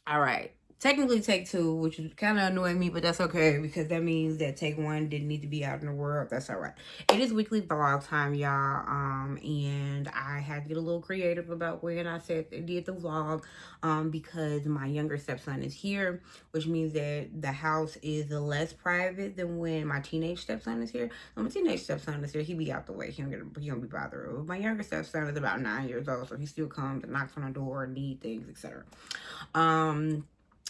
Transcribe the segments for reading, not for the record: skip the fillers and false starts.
All right. Technically take two, which is kind of annoying me, but that's okay because that means that take one didn't need to be out in the world. That's all right. It is weekly vlog time, y'all. And I had to get a little creative about when I did the vlog, because my younger stepson is here, which means that the house is less private than when my teenage stepson is here. When my teenage stepson is here, he be out the way. He don't be bothered. My younger stepson is about 9 years old, so he still comes and knocks on the door and need things, etc.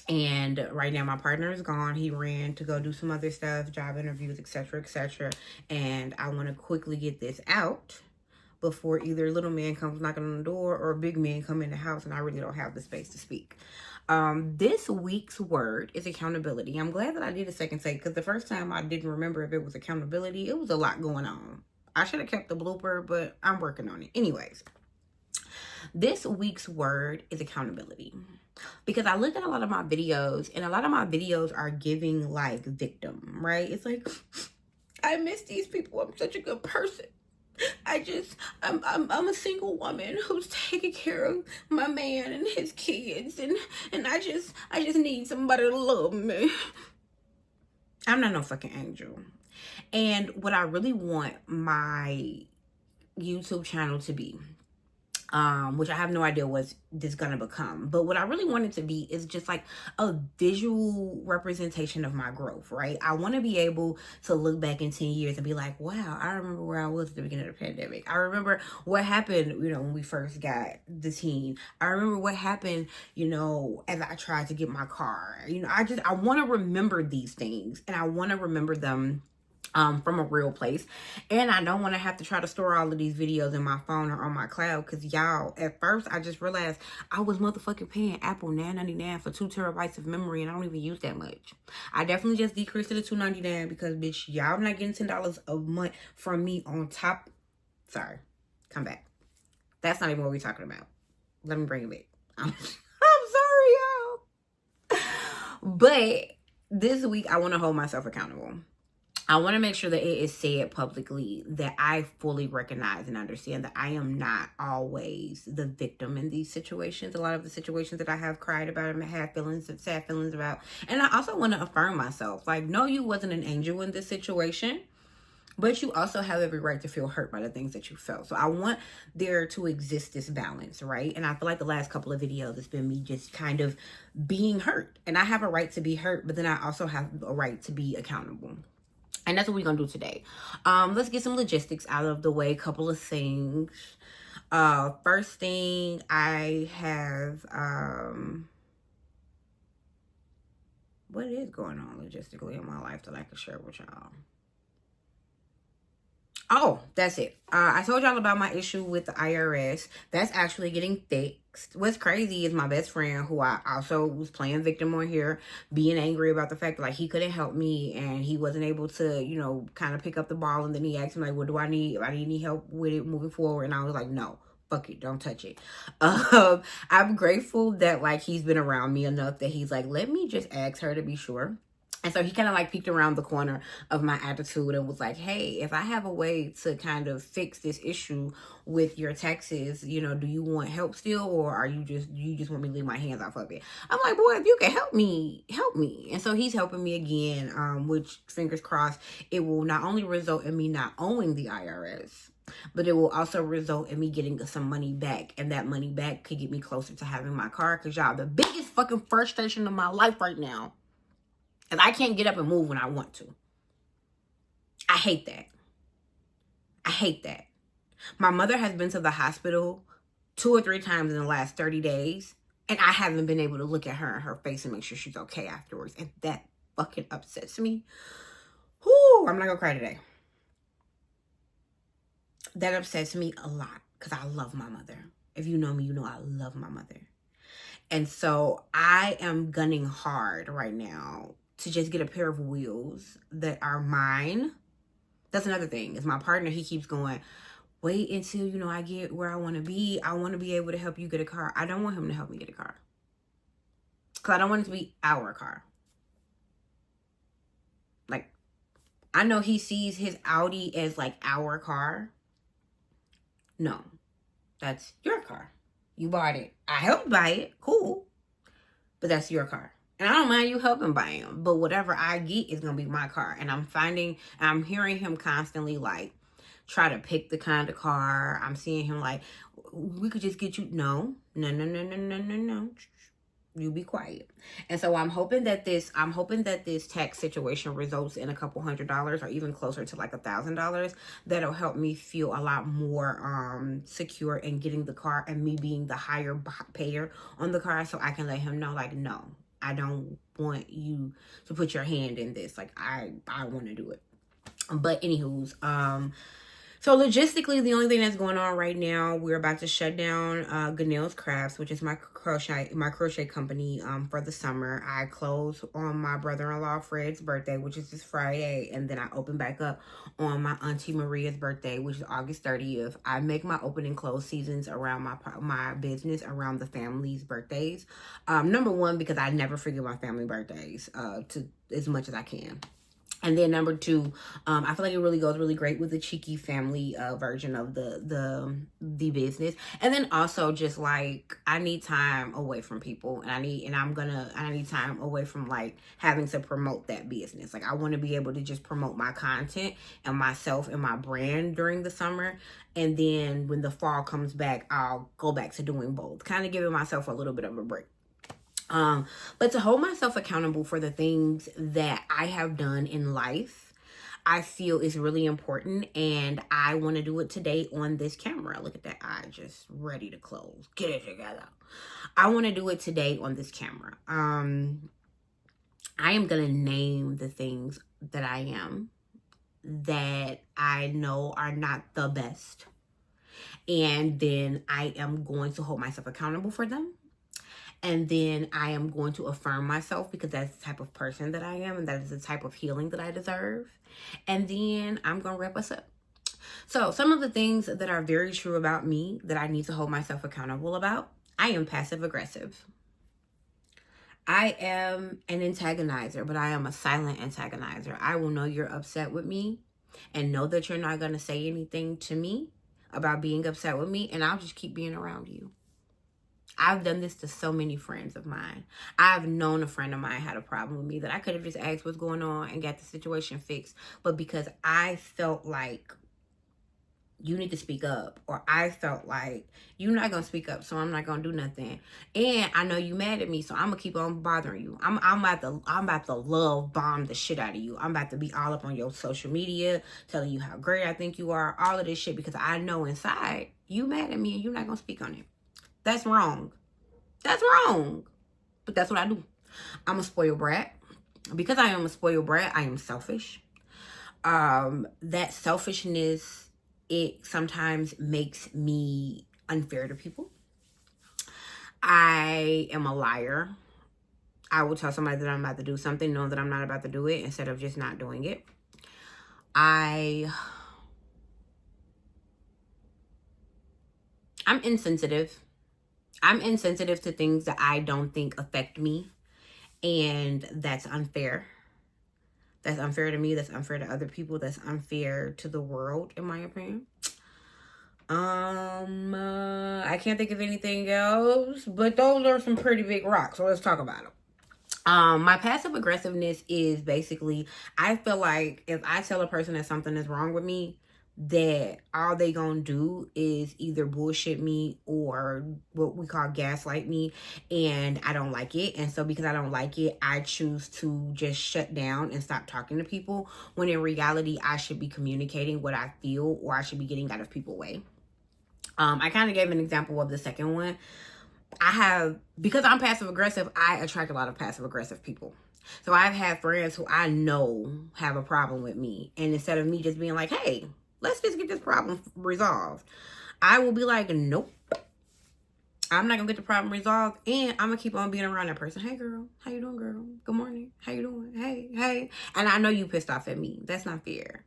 And right now my partner is gone. He ran to go do some other stuff, job interviews, etc., etc. And I want to quickly get this out before either little man comes knocking on the door or big man come in the house and I really don't have the space to speak. This week's word is accountability. I'm glad that I did a second take because the first time I didn't remember if it was accountability. It was a lot going on. I should have kept the blooper, but I'm working on it. Anyways, this week's word is accountability. Because I look at a lot of my videos and a lot of my videos are giving like victim, right? It's like, I miss these people. I'm such a good person. I'm a single woman who's taking care of my man and his kids, and I just need somebody to love me. I'm not no fucking angel. And what I really want my YouTube channel to be, which I have no idea what this gonna become, but what I really want it to be is just like a visual representation of my growth, right? I want to be able to look back in 10 years and be like, wow, I remember where I was at the beginning of the pandemic. I remember what happened, when we first got the team. I remember what happened, as I tried to get my car. I want to remember these things, and I want to remember them from a real place. And I don't want to have to try to store all of these videos in my phone or on my cloud, because y'all, at first I just realized I was motherfucking paying Apple $9.99 for 2 terabytes of memory, and I don't even use that much. I definitely just decreased it to $2.99 because, bitch, y'all not getting $10 a month from me on top. Sorry, come back. That's not even what we're talking about. Let me bring it back. I'm sorry, y'all. But this week I want to hold myself accountable. I want to make sure that it is said publicly that I fully recognize and understand that I am not always the victim in these situations. A lot of the situations that I have cried about and had sad feelings about. And I also want to affirm myself. Like, no, you wasn't an angel in this situation, but you also have every right to feel hurt by the things that you felt. So I want there to exist this balance, right? And I feel like the last couple of videos, it's been me just kind of being hurt. And I have a right to be hurt, but then I also have a right to be accountable. And that's what we're going to do today. Let's get some logistics out of the way. Couple of things. First thing, I have, what is going on logistically in my life that I can share with y'all? Oh, that's it. I told y'all about my issue with the IRS. That's actually getting fixed. What's crazy is my best friend, who I also was playing victim on here, being angry about the fact that like he couldn't help me and he wasn't able to, kind of pick up the ball. And then he asked me like, what do I need? I need any help with it moving forward. And I was like, no. Fuck it, don't touch it. I'm grateful that like he's been around me enough that he's like, let me just ask her to be sure. And so he kind of like peeked around the corner of my attitude and was like, hey, if I have a way to kind of fix this issue with your taxes, do you want help still? Or are you just want me to leave my hands off of it? I'm like, boy, if you can help me, help me. And so he's helping me again, which, fingers crossed, it will not only result in me not owing the IRS, but it will also result in me getting some money back. And that money back could get me closer to having my car. Because y'all, the biggest fucking frustration of my life right now, and I can't get up and move when I want to. I hate that. I hate that. My mother has been to the hospital 2 or 3 times in the last 30 days. And I haven't been able to look at her in her face and make sure she's okay afterwards. And that fucking upsets me. Whoo, I'm not gonna cry today. That upsets me a lot because I love my mother. If you know me, you know I love my mother. And so I am gunning hard right now to just get a pair of wheels that are mine. That's another thing. Is my partner, he keeps going, wait until, I get where I want to be. I want to be able to help you get a car. I don't want him to help me get a car. Because I don't want it to be our car. Like, I know he sees his Audi as like our car. No, that's your car. You bought it. I helped buy it. Cool. but that's your car. And I don't mind you helping buy him, but whatever I get is going to be my car. And I'm hearing him constantly like try to pick the kind of car. I'm seeing him like, we could just get you. No, no, no, no, no, no, no, no. You be quiet. And so I'm hoping that this tax situation results in a couple $100 or even closer to like $1,000. That'll help me feel a lot more secure in getting the car and me being the higher payer on the car, so I can let him know like, no, I don't want you to put your hand in this. Like I want to do it. But anywho's, so logistically, the only thing that's going on right now, we're about to shut down Ganelle's Crafts, which is my crochet company for the summer. I close on my brother-in-law Fred's birthday, which is this Friday, and then I open back up on my Auntie Maria's birthday, which is August 30th. I make my open and close seasons around my business around the family's birthdays. Number one, because I never forget my family birthdays to as much as I can. And then number two, I feel like it really goes really great with the cheeky family version of the business. And then also just like I need time away from people, and I need time away from like having to promote that business. Like I want to be able to just promote my content and myself and my brand during the summer. And then when the fall comes back, I'll go back to doing both, kind of giving myself a little bit of a break. But to hold myself accountable for the things that I have done in life, I feel is really important, and I want to do it today on this camera. Look at that eye, just ready to close. Get it together. I want to do it today on this camera. I am going to name the things that I am that I know are not the best. And then I am going to hold myself accountable for them. And then I am going to affirm myself because that's the type of person that I am, and that is the type of healing that I deserve. And then I'm going to wrap us up. So some of the things that are very true about me that I need to hold myself accountable about: I am passive aggressive. I am an antagonizer, but I am a silent antagonizer. I will know you're upset with me and know that you're not going to say anything to me about being upset with me, and I'll just keep being around you. I've done this to so many friends of mine. I've known a friend of mine had a problem with me that I could have just asked what's going on and got the situation fixed. But because I felt like you need to speak up, or I felt like you're not going to speak up, so I'm not going to do nothing. And I know you mad at me, so I'm going to keep on bothering you. I'm about to love bomb the shit out of you. I'm about to be all up on your social media, telling you how great I think you are, all of this shit, because I know inside you mad at me and you're not going to speak on it. That's wrong. That's wrong. But that's what I do. I'm a spoiled brat. Because I am a spoiled brat, I am selfish. That selfishness, it sometimes makes me unfair to people. I am a liar. I will tell somebody that I'm about to do something, knowing that I'm not about to do it, instead of just not doing it. I'm insensitive. I'm insensitive to things that I don't think affect me, and that's unfair. That's unfair to me. That's unfair to other people. That's unfair to the world, in my opinion. I can't think of anything else, but those are some pretty big rocks, so let's talk about them. My passive aggressiveness is basically, I feel like if I tell a person that something is wrong with me, that all they gonna do is either bullshit me or what we call gaslight me, and I don't like it. And so because I don't like it, I choose to just shut down and stop talking to people, when in reality I should be communicating what I feel, or I should be getting out of people's way. I kind of gave an example of the second one. Because I'm passive aggressive, I attract a lot of passive aggressive people. So I've had friends who I know have a problem with me, and instead of me just being like, hey, let's just get this problem resolved, I will be like, nope, I'm not gonna get the problem resolved, and I'm gonna keep on being around that person. Hey girl, how you doing, girl? Good morning, how you doing? Hey. And I know you pissed off at me. That's not fair.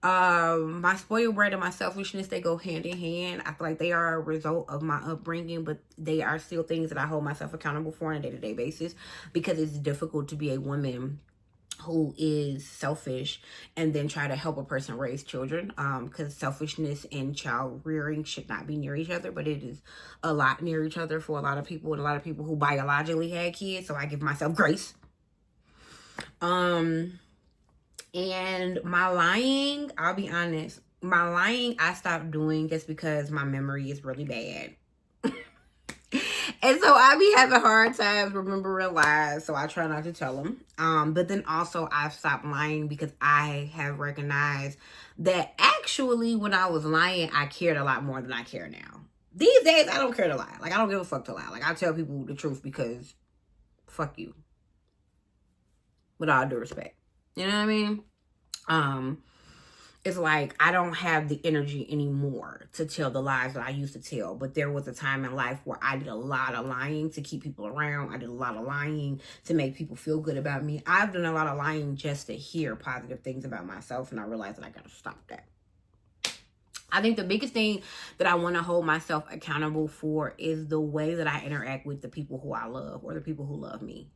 My spoiled brat and my selfishness, they go hand in hand. I feel like they are a result of my upbringing, but they are still things that I hold myself accountable for on a day-to-day basis, because it's difficult to be a woman who is selfish and then try to help a person raise children, because selfishness and child rearing should not be near each other, but it is a lot near each other for a lot of people, and a lot of people who biologically had kids, so I give myself grace. And my lying, I'll be honest, my lying I stopped doing just because my memory is really bad. And so I be having hard times remembering lies, so I try not to tell them. But then also I've stopped lying because I have recognized that actually when I was lying, I cared a lot more than I care now. These days, I don't care to lie. Like, I don't give a fuck to lie. Like, I tell people the truth because fuck you. With all due respect. You know what I mean? It's like I don't have the energy anymore to tell the lies that I used to tell. But there was a time in life where I did a lot of lying to keep people around. I did a lot of lying to make people feel good about me. I've done a lot of lying just to hear positive things about myself, and I realized that I gotta stop that. I think the biggest thing that I want to hold myself accountable for is the way that I interact with the people who I love or the people who love me.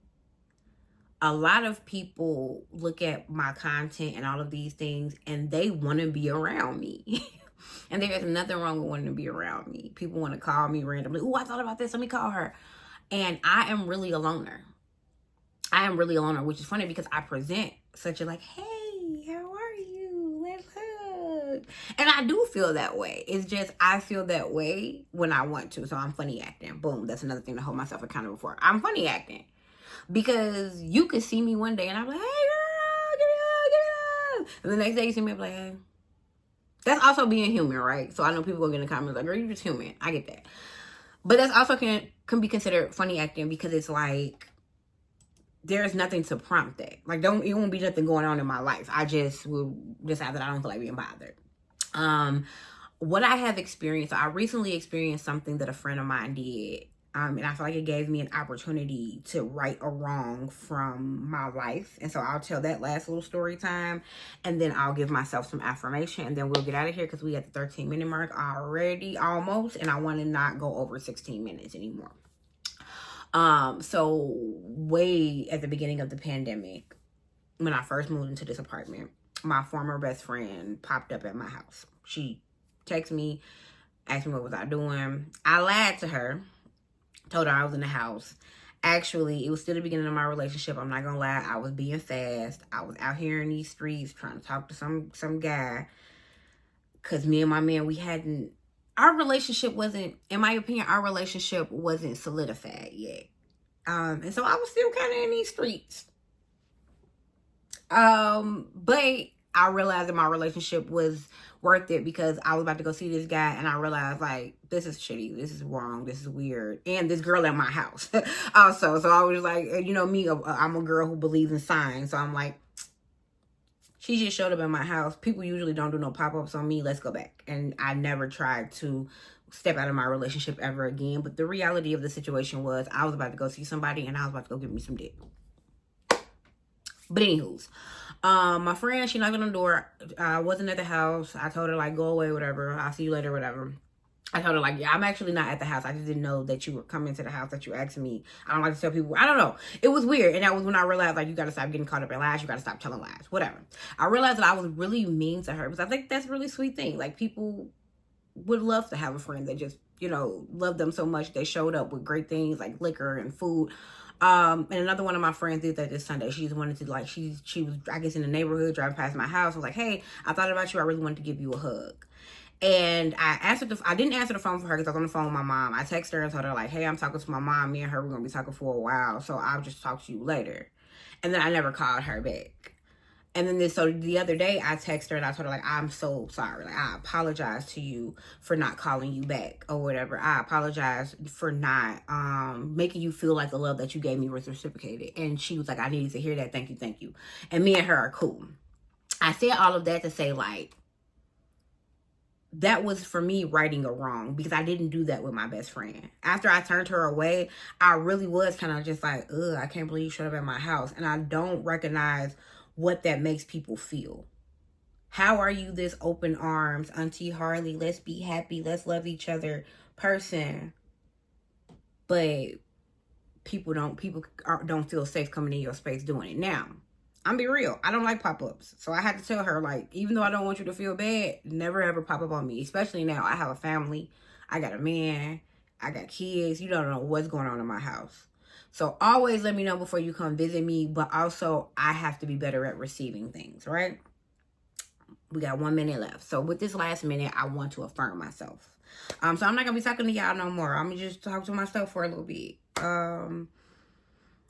A lot of people look at my content and all of these things and they want to be around me. And there is nothing wrong with wanting to be around me. People want to call me randomly. Oh, I thought about this. Let me call her. And I am really a loner. Which is funny because I present such a like, hey, how are you? Let's hug. And I do feel that way. It's just I feel that way when I want to. So I'm funny acting. Boom. That's another thing to hold myself accountable for. I'm funny acting. Because you could see me one day and I'm like, hey girl, give me a hug. And the next day you see me, I'm like, hey. That's also being human, right? So I know people will get in the comments like, girl, you're just human. I get that. But that's also can be considered funny acting because it's like, there's nothing to prompt that. Like, it won't be nothing going on in my life. I just will decide that I don't feel like being bothered. What I have experienced, I recently experienced something that a friend of mine did. And I feel like it gave me an opportunity to right a wrong from my life. And so I'll tell that last little story time. And then I'll give myself some affirmation. And then we'll get out of here because we at the 13-minute mark already, almost. And I want to not go over 16 minutes anymore. So way at the beginning of the pandemic, when I first moved into this apartment, my former best friend popped up at my house. She texted me, asked me what was I doing. I lied to her. Told her I was in the house. Actually, it was still the beginning of my relationship. I'm not gonna lie. I was being fast. I was out here in these streets trying to talk to some guy. Cause me and my man, our relationship wasn't, in my opinion, our relationship wasn't solidified yet. And so I was still kind of in these streets. But I realized that my relationship was worth it because I was about to go see this guy and I realized like, this is shitty, this is wrong, this is weird. And this girl at my house also. So I was like, you know me, I'm a girl who believes in signs. So I'm like, she just showed up at my house. People usually don't do no pop-ups on me. Let's go back. And I never tried to step out of my relationship ever again. But the reality of the situation was I was about to go see somebody and I was about to go give me some dick. But anywho's, my friend, she knocked on the door. I wasn't at the house. I told her like, go away, whatever. I'll see you later, whatever. I told her like, yeah, I'm actually not at the house. I just didn't know that you were coming to the house, that you asked me. I don't like to tell people. I don't know. It was weird. And that was when I realized like, you got to stop getting caught up in lies. You got to stop telling lies, whatever. I realized that I was really mean to her because I think that's a really sweet thing. Like people would love to have a friend that just, you know, loved them so much. They showed up with great things like liquor and food. And another one of my friends did that this Sunday. She just wanted to like, she was, I guess, in the neighborhood driving past my house. I was like, hey, I thought about you. I really wanted to give you a hug. And I didn't answer the phone for her because I was on the phone with my mom. I texted her and told her like, hey, I'm talking to my mom. Me and her, we're going to be talking for a while. So I'll just talk to you later. And then I never called her back. And then so the other day I texted her and I told her like, I'm so sorry. Like, I apologize to you for not calling you back or whatever. I apologize for not making you feel like the love that you gave me was reciprocated. And she was like, I needed to hear that. Thank you. And me and her are cool. I said all of that to say like, that was for me righting a wrong because I didn't do that with my best friend. After I turned her away, I really was kind of just like, ugh, I can't believe you showed up at my house. And I don't recognize what that makes people feel. How are you this open arms, Auntie Harley, let's be happy, let's love each other person, but people don't feel safe coming in your space doing it. Now, I'm be real. I don't like pop-ups. So I had to tell her, like, even though I don't want you to feel bad, never ever pop up on me. Especially now. I have a family. I got a man. I got kids. You don't know what's going on in my house. So always let me know before you come visit me. But also, I have to be better at receiving things, right? We got 1 minute left. So with this last minute, I want to affirm myself. So I'm not going to be talking to y'all no more. I'm going to just talk to myself for a little bit.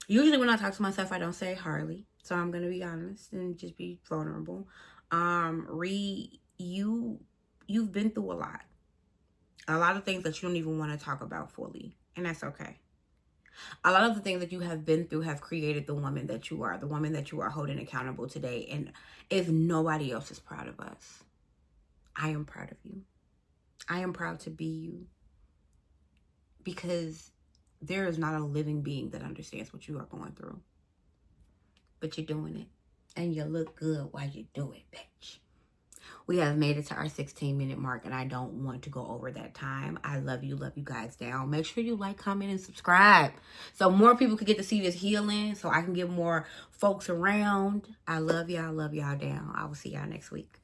Usually when I talk to myself, I don't say Harley. So I'm going to be honest and just be vulnerable. You've been through a lot. A lot of things that you don't even want to talk about fully. And that's okay. A lot of the things that you have been through have created the woman that you are. The woman that you are holding accountable today. And if nobody else is proud of us, I am proud of you. I am proud to be you. Because there is not a living being that understands what you are going through. But you're doing it. And you look good while you do it, bitch. We have made it to our 16-minute mark, and I don't want to go over that time. I love you guys down. Make sure you like, comment, and subscribe so more people can get to see this healing, so I can get more folks around. I love y'all down. I will see y'all next week.